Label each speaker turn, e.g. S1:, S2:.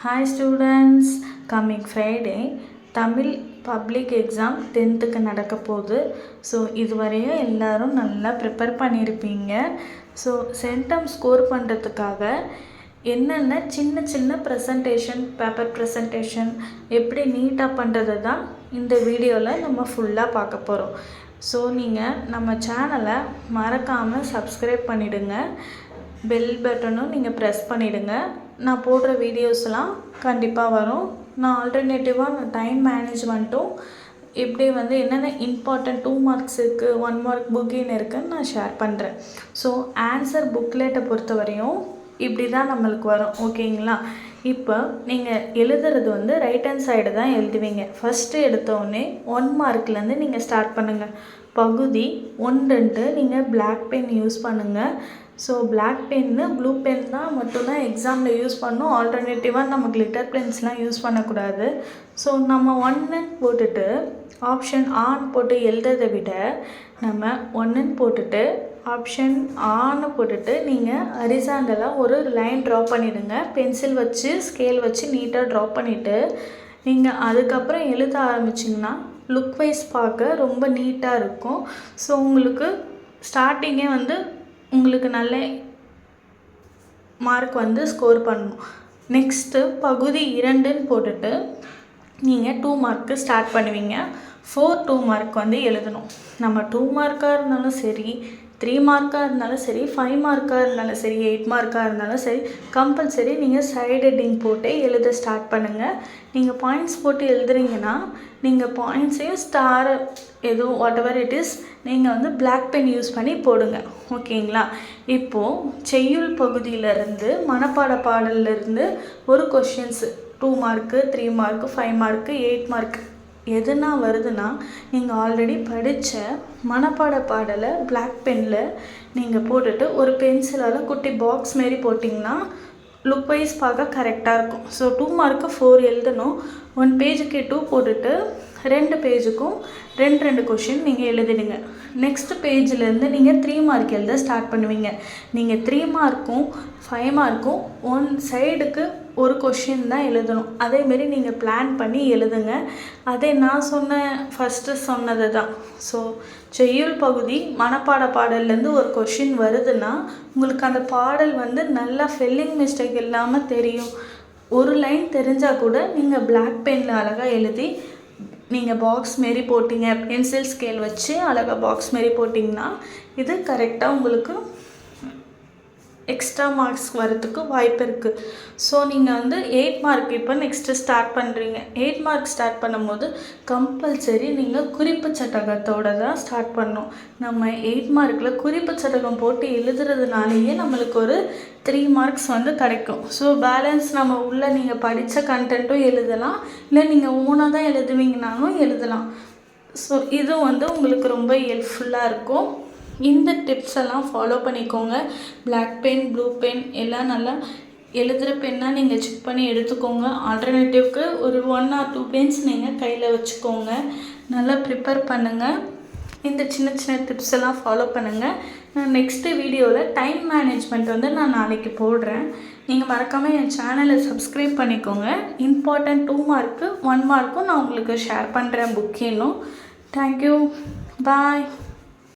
S1: Hi students, coming Friday Tamil public exam 10th நடக்க போகுது. So இதுவரையும் எல்லாரும் நல்லா ப்ரிப்பேர் பண்ணியிருப்பீங்க. ஸோ சென்டம் ஸ்கோர் பண்ணுறதுக்காக என்னென்ன சின்ன சின்ன ப்ரெசன்டேஷன், பேப்பர் ப்ரெசன்டேஷன் எப்படி நீட்டாக பண்ணுறது தான் இந்த வீடியோவில் நம்ம ஃபுல்லாக பார்க்க போகிறோம். ஸோ நீங்கள் நம்ம சேனலை மறக்காமல் சப்ஸ்கிரைப் பண்ணிவிடுங்க. பெல் பட்டனும் நீங்கள் ப்ரெஸ் பண்ணிவிடுங்க. நான் போடுற வீடியோஸ்லாம் கண்டிப்பாக வரும். நான் ஆல்டர்னேட்டிவாக டைம் மேனேஜ்மெண்ட்டும் எப்படி என்னென்ன இம்பார்ட்டன்ட் 2 மார்க்ஸ் இருக்குது, 1 மார்க் புக்கின் இருக்குதுன்னு நான் ஷேர் பண்ணுறேன். ஸோ ஆன்சர் புக்லெட்டை பொறுத்த வரையும் இப்படி தான் நம்மளுக்கு வரும். ஓகேங்களா? இப்போ நீங்கள் எழுதுறது ரைட் ஹேண்ட் சைடு தான் எழுதுவீங்க. ஃபஸ்ட்டு எடுத்தோடனே 1 மார்க்லேருந்து நீங்கள் ஸ்டார்ட் பண்ணுங்கள். பகுதி 1 நீங்கள் பிளாக் பென் யூஸ் பண்ணுங்கள். So black pen blue pen தான் மட்டும்தான் எக்ஸாமில் யூஸ் பண்ணணும். ஆல்டர்னேட்டிவாக நம்ம கிளிட்டர் பென்ஸ்லாம் யூஸ் பண்ணக்கூடாது. ஸோ நம்ம 1 போட்டுட்டு ஆப்ஷன் ஆன் போட்டு எழுதுறதை விட நம்ம 1 போட்டுட்டு ஆப்ஷன் ஆன் போட்டுட்டு நீங்கள் ஹரிசாண்டலாக ஒரு லைன் ட்ரா பண்ணிவிடுங்க. பென்சில் வச்சு ஸ்கேல் வச்சு நீட்டாக ட்ரா பண்ணிவிட்டு நீங்கள் அதுக்கப்புறம் எழுத ஆரம்பிச்சிங்கன்னா லுக் வைஸ் பார்க்க ரொம்ப நீட்டாக இருக்கும். ஸோ உங்களுக்கு ஸ்டார்டிங்கே உங்களுக்கு நல்ல மார்க் ஸ்கோர் பண்ணணும். நெக்ஸ்ட்டு பகுதி 2ன்னு போட்டுட்டு நீங்கள் 2 மார்க்கு ஸ்டார்ட் பண்ணுவீங்க. 2 மார்க் எழுதணும். நம்ம 2 மார்க்காக இருந்தாலும் சரி, 3 மார்க்காக இருந்தாலும் சரி, 5 மார்க்காக இருந்தாலும் சரி, 8 மார்க்காக இருந்தாலும் சரி, கம்பல்சரி நீங்கள் சைடு ஹெட்டிங் போட்டு எழுத ஸ்டார்ட் பண்ணுங்கள். நீங்கள் பாயிண்ட்ஸ் போட்டு எழுதுறீங்கன்னா நீங்கள் பாயிண்ட்ஸையும் ஸ்டார் ஏதோ வாட் எவர் இட் இஸ் நீங்கள் பிளாக் பென் யூஸ் பண்ணி போடுங்க. ஓகேங்களா? இப்போது செய்யுள் பகுதியிலேருந்து மனப்பாட பாடல்லேருந்து ஒரு questions 2 mark, 3 mark, 5 mark, 8 mark எதுனா வருதுன்னா நீங்கள் ஆல்ரெடி படித்த மனப்பாட பாடலை பிளாக் பெனில் நீங்கள் போட்டுட்டு ஒரு பென்சிலால் குட்டி பாக்ஸ் மாரி போட்டிங்கன்னா லுக் வைஸ் பார்க்க கரெக்டாக இருக்கும். ஸோ 2 மார்க்கு 4 எழுதணும். 1 பேஜுக்கு 2 போட்டுட்டு 2 பேஜுக்கும் 2 கொஷின் நீங்கள் எழுதிடுங்க. நெக்ஸ்ட் பேஜிலேருந்து நீங்கள் 3 மார்க் எழுத ஸ்டார்ட் பண்ணுவீங்க. நீங்கள் 3 மார்க்கும் 5 மார்க்கும் 1 சைடுக்கு ஒரு கொஷின் தான் எழுதணும். அதேமாரி நீங்கள் பிளான் பண்ணி எழுதுங்க. அதே நான் ஃபஸ்ட்டு சொன்னது தான். ஸோ செய்யுள் பகுதி மனப்பாட பாடல்லேருந்து ஒரு கொஷின் வருதுன்னா உங்களுக்கு அந்த பாடல் நல்லா ஸ்பெல்லிங் மிஸ்டேக் இல்லாமல் தெரியும். ஒரு லைன் தெரிஞ்சால் கூட நீங்கள் பிளாக் பெனில் அழகாக எழுதி நீங்கள் பாக்ஸ் மாரி போட்டிங்க, பென்சில் ஸ்கேல் வச்சு அழகாக பாக்ஸ் மாரி போட்டிங்கன்னா இது கரெக்டாக உங்களுக்கு எக்ஸ்ட்ரா மார்க்ஸ் வரத்துக்கு வாய்ப்பு இருக்குது. ஸோ நீங்கள் 8 மார்க் இப்போ நெக்ஸ்ட்டு ஸ்டார்ட் பண்ணுறீங்க. 8 மார்க் ஸ்டார்ட் பண்ணும்போது கம்பல்சரி நீங்கள் குறிப்பு சட்டகத்தோடு தான் ஸ்டார்ட் பண்ணணும். நம்ம 8 மார்க்கில் குறிப்பு சட்டகம் போட்டு எழுதுறதுனாலேயே நம்மளுக்கு ஒரு 3 மார்க்ஸ் கிடைக்கும். ஸோ பேலன்ஸ் நம்ம உள்ளே நீங்கள் படித்த கண்டென்ட்டும் எழுதலாம், இல்லை நீங்கள் ஓனாக தான் எழுதுவீங்கனாலும் எழுதலாம். ஸோ இது உங்களுக்கு ரொம்ப ஹெல்ப்ஃபுல்லாக இருக்கும். இந்த டிப்ஸ் எல்லாம் ஃபாலோ பண்ணிக்கோங்க. பிளாக் பென், ப்ளூ பென் எல்லாம் நல்லா எழுதுகிற பென்னாக நீங்கள் செக் பண்ணி எடுத்துக்கோங்க. ஆல்டர்னேட்டிவ்க்கு ஒரு 1 or 2 பென்ஸ் நீங்கள் கையில் வச்சுக்கோங்க. நல்லா ப்ரிப்பேர் பண்ணுங்கள். இந்த சின்ன சின்ன டிப்ஸ் எல்லாம் ஃபாலோ பண்ணுங்கள். நான் நெக்ஸ்ட்டு வீடியோவில் டைம் மேனேஜ்மெண்ட் நான் நாளைக்கு போடுறேன். நீங்கள் மறக்காமல் என் சேனலை சப்ஸ்கிரைப் பண்ணிக்கோங்க. இம்பார்ட்டன்ட் 2 மார்க்கு 1 மார்க்கும் நான் உங்களுக்கு ஷேர் பண்ணுறேன் புக்கினும். தேங்க்யூ. பாய்.